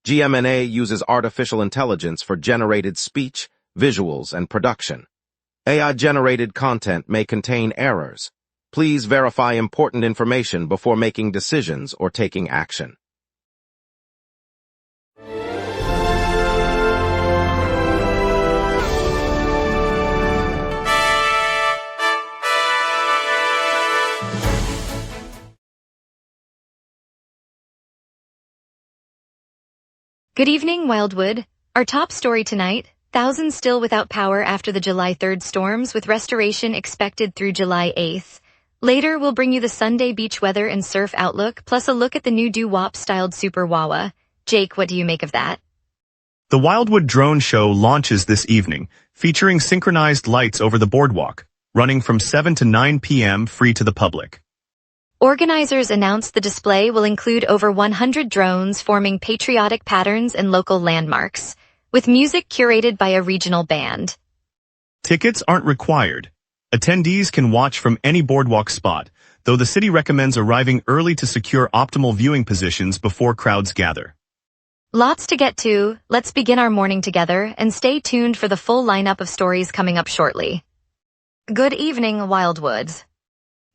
GMNA uses artificial intelligence for generated speech, visuals, and production. AI-generated content may contain errors. Please verify important information before making decisions or taking action. Good evening, Wildwood. Our top story tonight, thousands still without power after the July 3rd storms, with restoration expected through July 8th. Later, we'll bring you the Sunday beach weather and surf outlook, plus a look at the new doo-wop-styled Super Wawa. Jake, what do you make of that? The Wildwood drone show launches this evening, featuring synchronized lights over the boardwalk, running from 7 to 9 p.m. free to the public. Organizers announced the display will include over 100 drones forming patriotic patterns and local landmarks, with music curated by a regional band. Tickets aren't required. Attendees can watch from any boardwalk spot, though the city recommends arriving early to secure optimal viewing positions before crowds gather. Lots to get to. Let's begin our morning together and stay tuned for the full lineup of stories coming up shortly. Good evening, Wildwoods.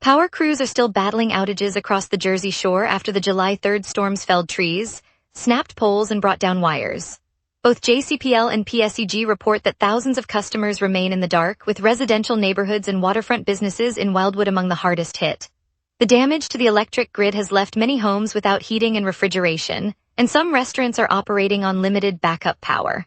Power crews are still battling outages across the Jersey Shore after the July 3rd storms felled trees, snapped poles, and brought down wires. Both JCPL and PSEG report that thousands of customers remain in the dark, with residential neighborhoods and waterfront businesses in Wildwood among the hardest hit. The damage to the electric grid has left many homes without heating and refrigeration, and some restaurants are operating on limited backup power.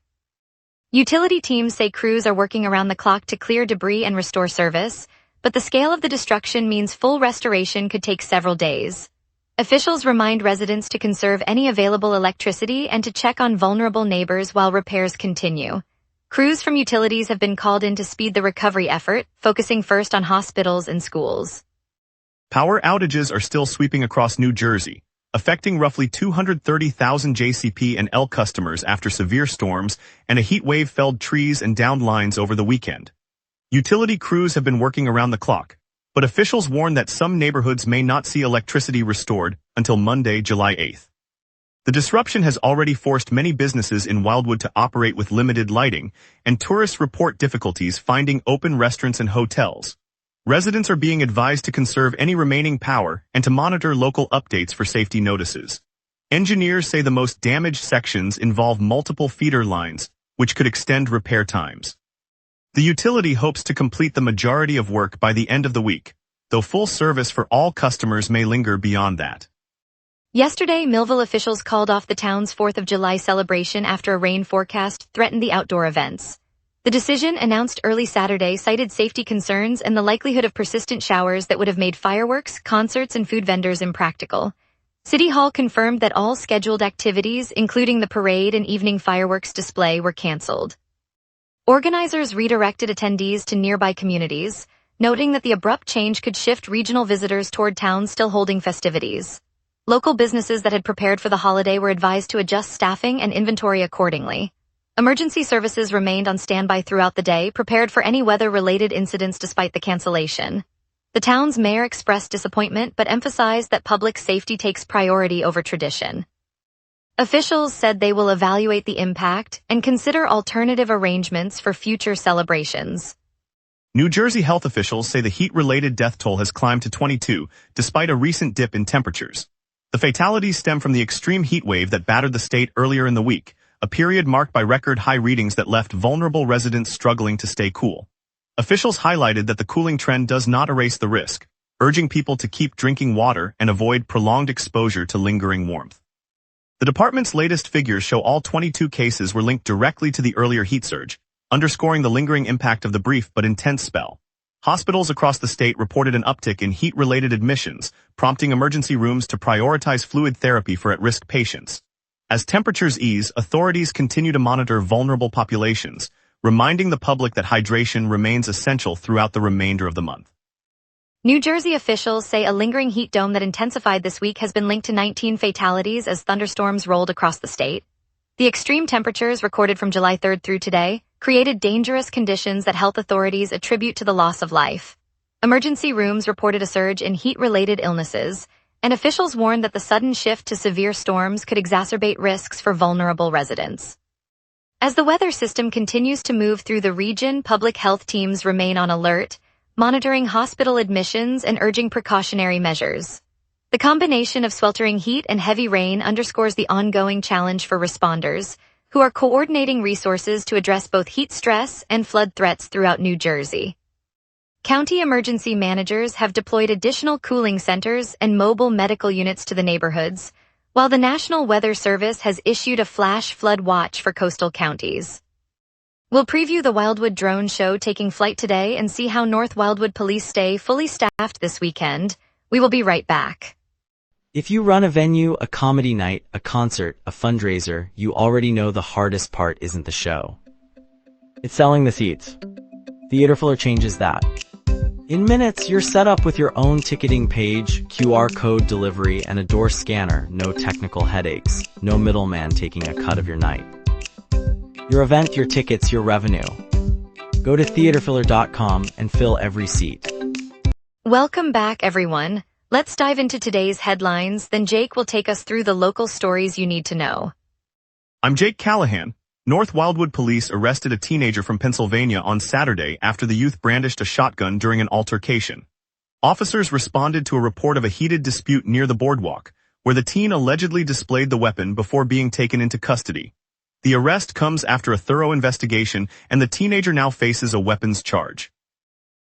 Utility teams say crews are working around the clock to clear debris and restore service, but the scale of the destruction means full restoration could take several days. Officials remind residents to conserve any available electricity and to check on vulnerable neighbors while repairs continue. Crews from utilities have been called in to speed the recovery effort, focusing first on hospitals and schools. Power outages are still sweeping across New Jersey, affecting roughly 230,000 JCP and L customers after severe storms and a heat wave felled trees and downed lines over the weekend. Utility crews have been working around the clock, but officials warn that some neighborhoods may not see electricity restored until Monday, July 8th. The disruption has already forced many businesses in Wildwood to operate with limited lighting, and tourists report difficulties finding open restaurants and hotels. Residents are being advised to conserve any remaining power and to monitor local updates for safety notices. Engineers say the most damaged sections involve multiple feeder lines, which could extend repair times. The utility hopes to complete the majority of work by the end of the week, though full service for all customers may linger beyond that. Yesterday, Millville officials called off the town's 4th of July celebration after a rain forecast threatened the outdoor events. The decision, announced early Saturday, cited safety concerns and the likelihood of persistent showers that would have made fireworks, concerts, and food vendors impractical. City Hall confirmed that all scheduled activities, including the parade and evening fireworks display, were canceled. Organizers redirected attendees to nearby communities, noting that the abrupt change could shift regional visitors toward towns still holding festivities. Local businesses that had prepared for the holiday were advised to adjust staffing and inventory accordingly. Emergency services remained on standby throughout the day, prepared for any weather-related incidents despite the cancellation. The town's mayor expressed disappointment but emphasized that public safety takes priority over tradition. Officials said they will evaluate the impact and consider alternative arrangements for future celebrations. New Jersey health officials say the heat-related death toll has climbed to 22, despite a recent dip in temperatures. The fatalities stem from the extreme heat wave that battered the state earlier in the week, a period marked by record high readings that left vulnerable residents struggling to stay cool. Officials highlighted that the cooling trend does not erase the risk, urging people to keep drinking water and avoid prolonged exposure to lingering warmth. The department's latest figures show all 22 cases were linked directly to the earlier heat surge, underscoring the lingering impact of the brief but intense spell. Hospitals across the state reported an uptick in heat-related admissions, prompting emergency rooms to prioritize fluid therapy for at-risk patients. As temperatures ease, authorities continue to monitor vulnerable populations, reminding the public that hydration remains essential throughout the remainder of the month. New Jersey officials say a lingering heat dome that intensified this week has been linked to 19 fatalities as thunderstorms rolled across the state. The extreme temperatures recorded from July 3rd through today created dangerous conditions that health authorities attribute to the loss of life. Emergency rooms reported a surge in heat-related illnesses, and officials warned that the sudden shift to severe storms could exacerbate risks for vulnerable residents. As the weather system continues to move through the region, public health teams remain on alert, monitoring hospital admissions and urging precautionary measures. The combination of sweltering heat and heavy rain underscores the ongoing challenge for responders, who are coordinating resources to address both heat stress and flood threats throughout New Jersey. County emergency managers have deployed additional cooling centers and mobile medical units to the neighborhoods, while the National Weather Service has issued a flash flood watch for coastal counties. We'll preview the Wildwood drone show taking flight today and see how North Wildwood police stay fully staffed this weekend. We will be right back. If you run a venue, a comedy night, a concert, a fundraiser, you already know the hardest part isn't the show. It's selling the seats. Theaterfiller changes that. In minutes, you're set up with your own ticketing page, QR code delivery, and a door scanner. No technical headaches, no middleman taking a cut of your night. Your event, your tickets, your revenue. Go to theaterfiller.com and fill every seat. Welcome back, everyone. Let's dive into today's headlines, then Jake will take us through the local stories you need to know. I'm Jake Callahan. North Wildwood police arrested a teenager from Pennsylvania on Saturday after the youth brandished a shotgun during an altercation. Officers responded to a report of a heated dispute near the boardwalk, where the teen allegedly displayed the weapon before being taken into custody. The arrest comes after a thorough investigation, and the teenager now faces a weapons charge.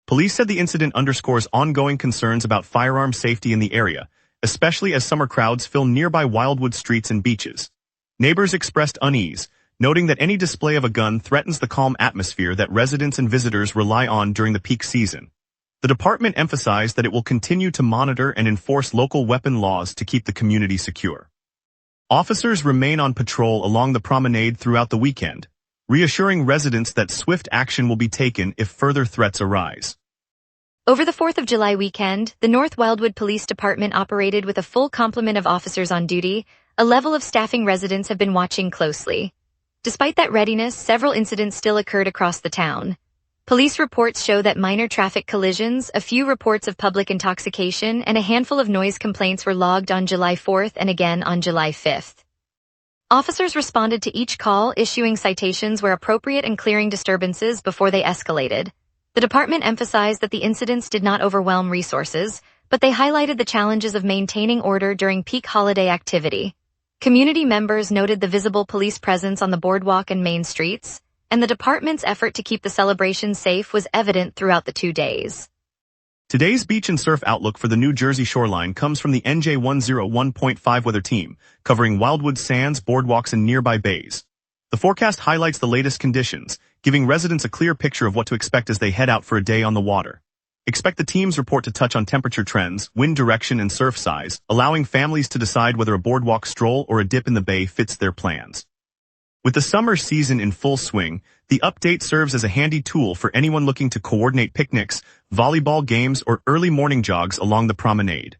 Police said the incident underscores ongoing concerns about firearm safety in the area, especially as summer crowds fill nearby Wildwood streets and beaches. Neighbors expressed unease, noting that any display of a gun threatens the calm atmosphere that residents and visitors rely on during the peak season. The department emphasized that it will continue to monitor and enforce local weapon laws to keep the community secure. Officers remain on patrol along the promenade throughout the weekend, reassuring residents that swift action will be taken if further threats arise. Over the 4th of July weekend, the North Wildwood Police Department operated with a full complement of officers on duty, a level of staffing residents have been watching closely. Despite that readiness, several incidents still occurred across the town. Police reports show that minor traffic collisions, a few reports of public intoxication, and a handful of noise complaints were logged on July 4th and again on July 5th. Officers responded to each call, issuing citations where appropriate and clearing disturbances before they escalated. The department emphasized that the incidents did not overwhelm resources, but they highlighted the challenges of maintaining order during peak holiday activity. Community members noted the visible police presence on the boardwalk and main streets, and the department's effort to keep the celebration safe was evident throughout the 2 days. Today's beach and surf outlook for the New Jersey shoreline comes from the NJ101.5 weather team, covering Wildwood sands, boardwalks, and nearby bays. The forecast highlights the latest conditions, giving residents a clear picture of what to expect as they head out for a day on the water. Expect the team's report to touch on temperature trends, wind direction, and surf size, allowing families to decide whether a boardwalk stroll or a dip in the bay fits their plans. With the summer season in full swing, the update serves as a handy tool for anyone looking to coordinate picnics, volleyball games, or early morning jogs along the promenade.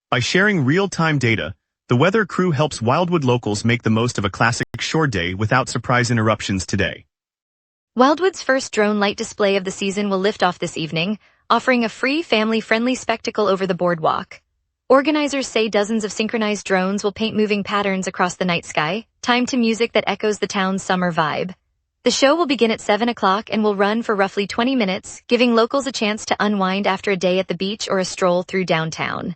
By sharing real-time data, the weather crew helps Wildwood locals make the most of a classic shore day without surprise interruptions today. Wildwood's first drone light display of the season will lift off this evening, offering a free, family-friendly spectacle over the boardwalk. Organizers say dozens of synchronized drones will paint moving patterns across the night sky, timed to music that echoes the town's summer vibe. The show will begin at 7 o'clock and will run for roughly 20 minutes, giving locals a chance to unwind after a day at the beach or a stroll through downtown.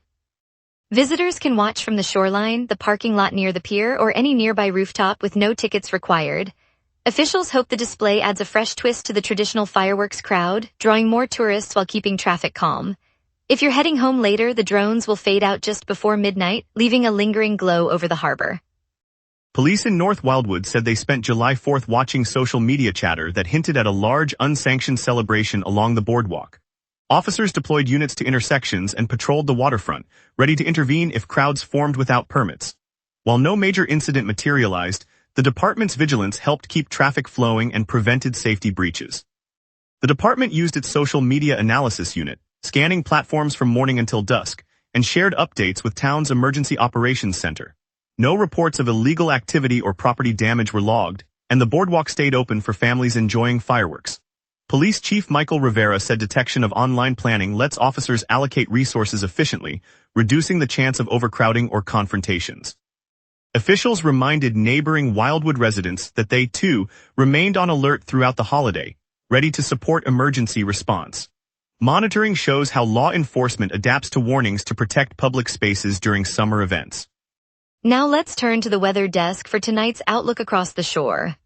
Visitors can watch from the shoreline, the parking lot near the pier, or any nearby rooftop with no tickets required. Officials hope the display adds a fresh twist to the traditional fireworks crowd, drawing more tourists while keeping traffic calm. If you're heading home later, the drones will fade out just before midnight, leaving a lingering glow over the harbor. Police in North Wildwood said they spent July 4th watching social media chatter that hinted at a large, unsanctioned celebration along the boardwalk. Officers deployed units to intersections and patrolled the waterfront, ready to intervene if crowds formed without permits. While no major incident materialized, the department's vigilance helped keep traffic flowing and prevented safety breaches. The department used its social media analysis unit, scanning platforms from morning until dusk, and shared updates with town's emergency operations center. No reports of illegal activity or property damage were logged, and the boardwalk stayed open for families enjoying fireworks. Police Chief Michael Rivera said detection of online planning lets officers allocate resources efficiently, reducing the chance of overcrowding or confrontations. Officials reminded neighboring Wildwood residents that they, too, remained on alert throughout the holiday, ready to support emergency response. Monitoring shows how law enforcement adapts to warnings to protect public spaces during summer events. Now let's turn to the weather desk for tonight's outlook across the shore.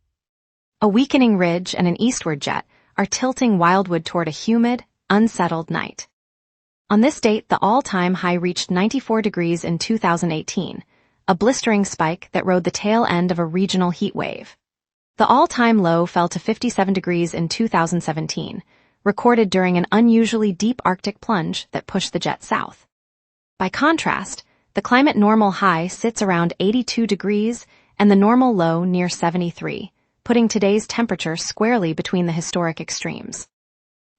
A weakening ridge and an eastward jet are tilting Wildwood toward a humid, unsettled night. On this date, the all-time high reached 94 degrees in 2018, a blistering spike that rode the tail end of a regional heat wave. The all-time low fell to 57 degrees in 2017, recorded during an unusually deep Arctic plunge that pushed the jet south. By contrast, the climate normal high sits around 82 degrees and the normal low near 73, putting today's temperature squarely between the historic extremes.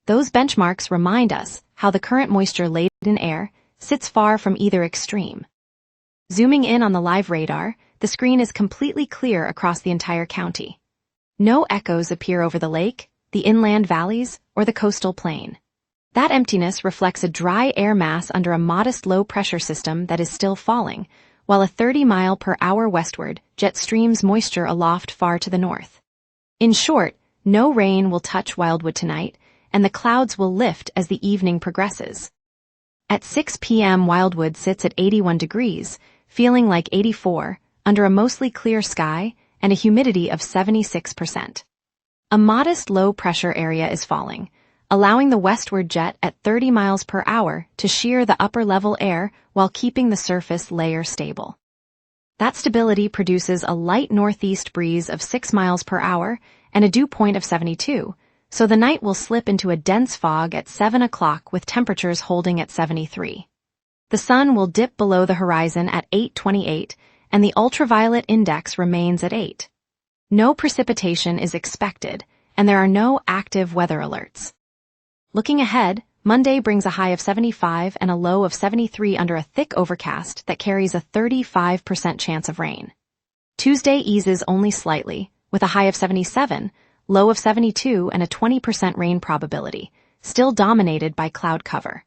Those benchmarks remind us how the current moisture-laden air sits far from either extreme. Zooming in on the live radar, the screen is completely clear across the entire county. No echoes appear over the lake, the inland valleys, or the coastal plain. That emptiness reflects a dry air mass under a modest low-pressure system that is still falling, while a 30-mile-per-hour westward jet streams moisture aloft far to the north. In short, no rain will touch Wildwood tonight, and the clouds will lift as the evening progresses. At 6 p.m. Wildwood sits at 81 degrees, feeling like 84, under a mostly clear sky and a humidity of 76%. A modest low-pressure area is falling, allowing the westward jet at 30 miles per hour to shear the upper-level air while keeping the surface layer stable. That stability produces a light northeast breeze of 6 miles per hour and a dew point of 72, so the night will slip into a dense fog at 7 o'clock with temperatures holding at 73. The sun will dip below the horizon at 8:28, and the ultraviolet index remains at 8. No precipitation is expected, and there are no active weather alerts. Looking ahead, Monday brings a high of 75 and a low of 73 under a thick overcast that carries a 35% chance of rain. Tuesday eases only slightly, with a high of 77, low of 72, and a 20% rain probability, still dominated by cloud cover.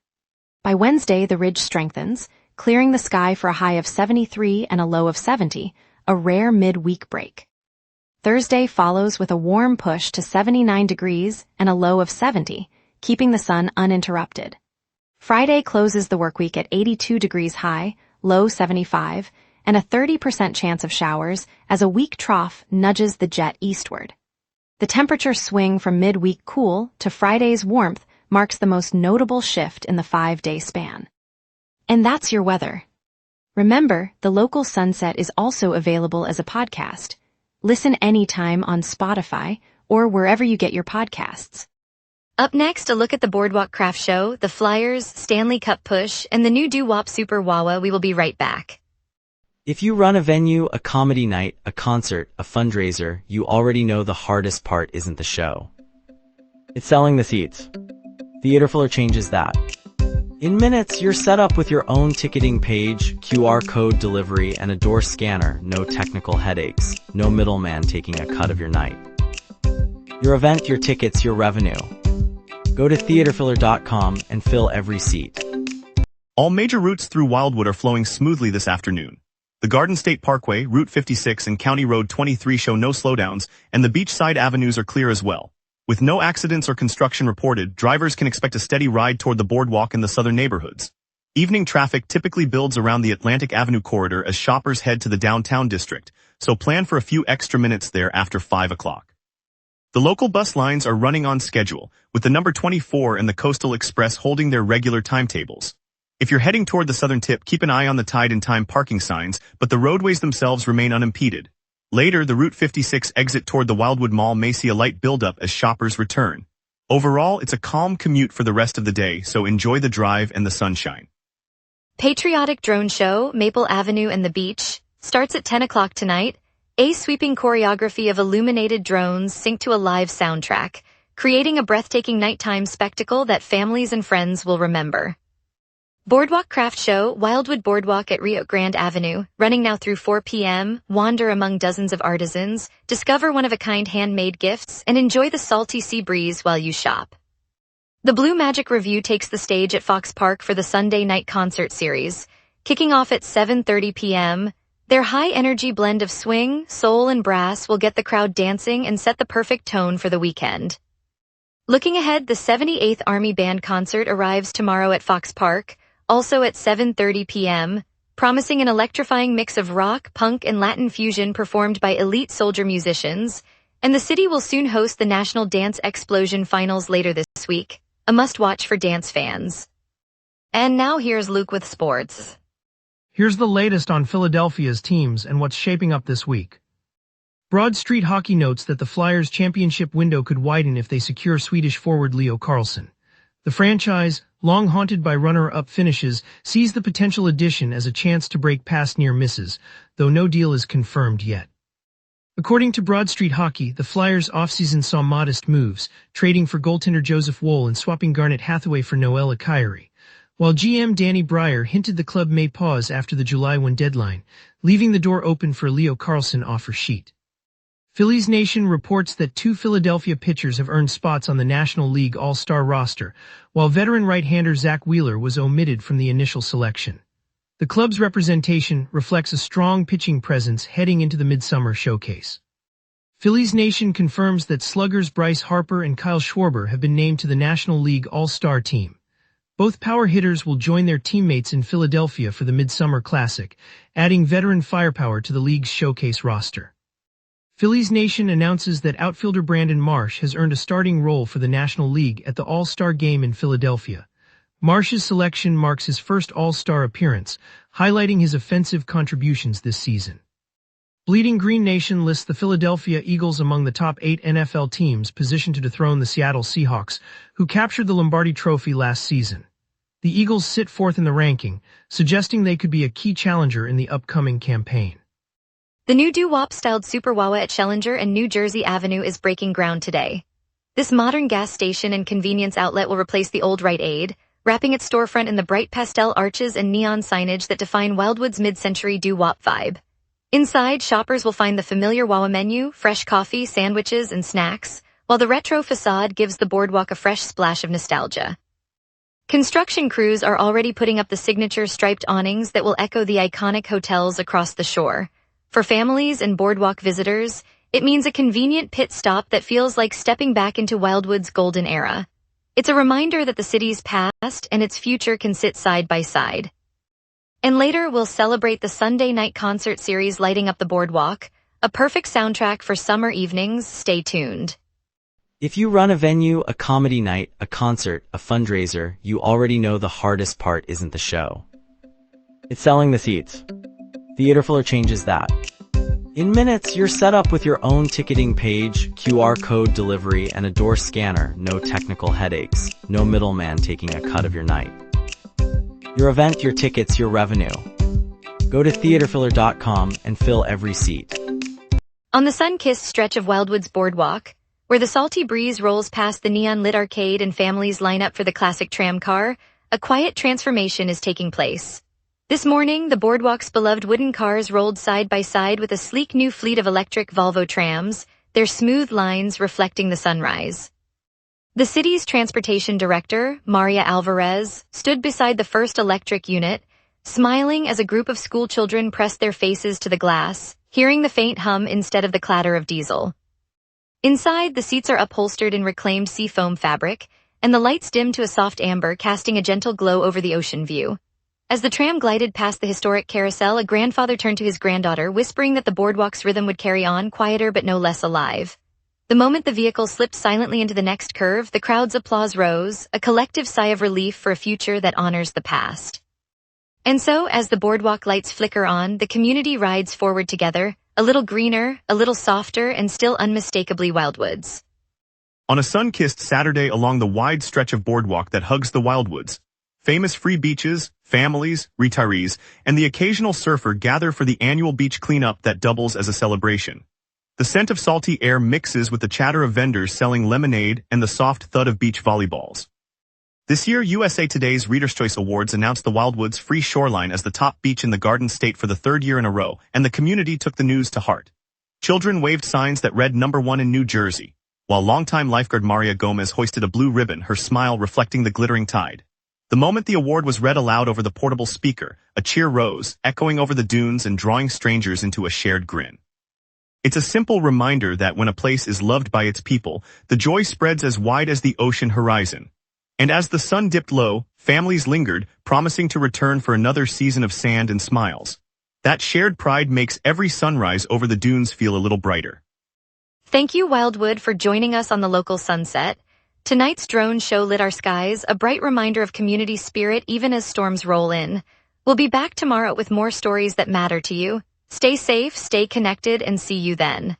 By Wednesday, the ridge strengthens, clearing the sky for a high of 73 and a low of 70, a rare mid-week break. Thursday follows with a warm push to 79 degrees and a low of 70, keeping the sun uninterrupted. Friday closes the workweek at 82 degrees high, low 75, and a 30% chance of showers as a weak trough nudges the jet eastward. The temperature swing from mid-week cool to Friday's warmth marks the most notable shift in the 5-day span. And that's your weather. Remember, the local sunset is also available as a podcast. Listen anytime on Spotify or wherever you get your podcasts. Up next, a look at the Boardwalk Craft Show, the Flyers, Stanley Cup Push, and the new Doo-Wop Super Wawa. We will be right back. If you run a venue, a comedy night, a concert, a fundraiser, you already know the hardest part isn't the show. It's selling the seats. Theaterfiller changes that. In minutes, you're set up with your own ticketing page, QR code delivery, and a door scanner. No technical headaches. No middleman taking a cut of your night. Your event, your tickets, your revenue. Go to theaterfiller.com and fill every seat. All major routes through Wildwood are flowing smoothly this afternoon. The Garden State Parkway, Route 56, and County Road 23 show no slowdowns, and the beachside avenues are clear as well. With no accidents or construction reported, drivers can expect a steady ride toward the boardwalk in the southern neighborhoods. Evening traffic typically builds around the Atlantic Avenue corridor as shoppers head to the downtown district, so plan for a few extra minutes there after 5 o'clock. The local bus lines are running on schedule, with the number 24 and the Coastal Express holding their regular timetables. If you're heading toward the southern tip, keep an eye on the Tide and Time parking signs, but the roadways themselves remain unimpeded. Later, the Route 56 exit toward the Wildwood Mall may see a light buildup as shoppers return. Overall, it's a calm commute for the rest of the day, so enjoy the drive and the sunshine. Patriotic Drone Show, Maple Avenue and the Beach, starts at 10 o'clock tonight. A sweeping choreography of illuminated drones sync to a live soundtrack, creating a breathtaking nighttime spectacle that families and friends will remember. Boardwalk Craft Show, Wildwood Boardwalk at Rio Grande Avenue, running now through 4 p.m., wander among dozens of artisans, discover one-of-a-kind handmade gifts, and enjoy the salty sea breeze while you shop. The Blue Magic Review takes the stage at Fox Park for the Sunday night concert series. Kicking off at 7:30 p.m., their high-energy blend of swing, soul, and brass will get the crowd dancing and set the perfect tone for the weekend. Looking ahead, the 78th Army Band concert arrives tomorrow at Fox Park, also at 7:30 p.m., promising an electrifying mix of rock, punk, and Latin fusion performed by elite soldier musicians, and the city will soon host the National Dance Explosion Finals later this week, a must-watch for dance fans. And now here's Luke with sports. Here's the latest on Philadelphia's teams and what's shaping up this week. Broad Street Hockey notes that the Flyers' championship window could widen if they secure Swedish forward Leo Carlsson. The franchise, long haunted by runner-up finishes, sees the potential addition as a chance to break past near misses, though no deal is confirmed yet. According to Broad Street Hockey, the Flyers' offseason saw modest moves, trading for goaltender Joseph Woll and swapping Garnet Hathaway for Noel Akiri, while GM Danny Briere hinted the club may pause after the July 1 deadline, leaving the door open for a Leo Carlsson offer sheet. Phillies Nation reports that 2 Philadelphia pitchers have earned spots on the National League All-Star roster, while veteran right-hander Zach Wheeler was omitted from the initial selection. The club's representation reflects a strong pitching presence heading into the midsummer showcase. Phillies Nation confirms that sluggers Bryce Harper and Kyle Schwarber have been named to the National League All-Star team. Both power hitters will join their teammates in Philadelphia for the Midsummer Classic, adding veteran firepower to the league's showcase roster. Phillies Nation announces that outfielder Brandon Marsh has earned a starting role for the National League at the All-Star Game in Philadelphia. Marsh's selection marks his first All-Star appearance, highlighting his offensive contributions this season. Bleeding Green Nation lists the Philadelphia Eagles among the top 8 NFL teams positioned to dethrone the Seattle Seahawks, who captured the Lombardi Trophy last season. The Eagles sit fourth in the ranking, suggesting they could be a key challenger in the upcoming campaign. The new doo-wop-styled Super Wawa at Schellinger and New Jersey Avenue is breaking ground today. This modern gas station and convenience outlet will replace the old Rite Aid, wrapping its storefront in the bright pastel arches and neon signage that define Wildwood's mid-century doo-wop vibe. Inside, shoppers will find the familiar Wawa menu, fresh coffee, sandwiches, and snacks, while the retro facade gives the boardwalk a fresh splash of nostalgia. Construction crews are already putting up the signature striped awnings that will echo the iconic hotels across the shore. For families and boardwalk visitors, it means a convenient pit stop that feels like stepping back into Wildwood's golden era. It's a reminder that the city's past and its future can sit side by side. And later, we'll celebrate the Sunday night concert series lighting up the boardwalk, a perfect soundtrack for summer evenings. Stay tuned. If you run a venue, a comedy night, a concert, a fundraiser, you already know the hardest part isn't the show. It's selling the seats. Theaterfiller changes that. In minutes, you're set up with your own ticketing page, QR code delivery, and a door scanner. No technical headaches. No middleman taking a cut of your night. Your event, your tickets, your revenue. Go to theaterfiller.com and fill every seat. On the sun-kissed stretch of Wildwood's boardwalk, where the salty breeze rolls past the neon-lit arcade and families line up for the classic tram car, a quiet transformation is taking place. This morning, the boardwalk's beloved wooden cars rolled side by side with a sleek new fleet of electric Volvo trams, their smooth lines reflecting the sunrise. The city's transportation director, Maria Alvarez, stood beside the first electric unit, smiling as a group of schoolchildren pressed their faces to the glass, hearing the faint hum instead of the clatter of diesel. Inside, the seats are upholstered in reclaimed seafoam fabric, and the lights dim to a soft amber, casting a gentle glow over the ocean view. As the tram glided past the historic carousel, a grandfather turned to his granddaughter, whispering that the boardwalk's rhythm would carry on, quieter but no less alive. The moment the vehicle slipped silently into the next curve, the crowd's applause rose, a collective sigh of relief for a future that honors the past. And so, as the boardwalk lights flicker on, the community rides forward together, a little greener, a little softer, and still unmistakably Wildwoods. On a sun-kissed Saturday along the wide stretch of boardwalk that hugs the Wildwoods, famous free beaches, families, retirees, and the occasional surfer gather for the annual beach cleanup that doubles as a celebration. The scent of salty air mixes with the chatter of vendors selling lemonade and the soft thud of beach volleyballs. This year, USA Today's Reader's Choice Awards announced the Wildwood's free shoreline as the top beach in the Garden State for the third year in a row, and the community took the news to heart. Children waved signs that read #1 in New Jersey, while longtime lifeguard Maria Gomez hoisted a blue ribbon, her smile reflecting the glittering tide. The moment the award was read aloud over the portable speaker, a cheer rose, echoing over the dunes and drawing strangers into a shared grin. It's a simple reminder that when a place is loved by its people, the joy spreads as wide as the ocean horizon. And as the sun dipped low, families lingered, promising to return for another season of sand and smiles. That shared pride makes every sunrise over the dunes feel a little brighter. Thank you, Wildwood, for joining us on the local sunset. Tonight's drone show lit our skies, a bright reminder of community spirit even as storms roll in. We'll be back tomorrow with more stories that matter to you. Stay safe, stay connected, and see you then.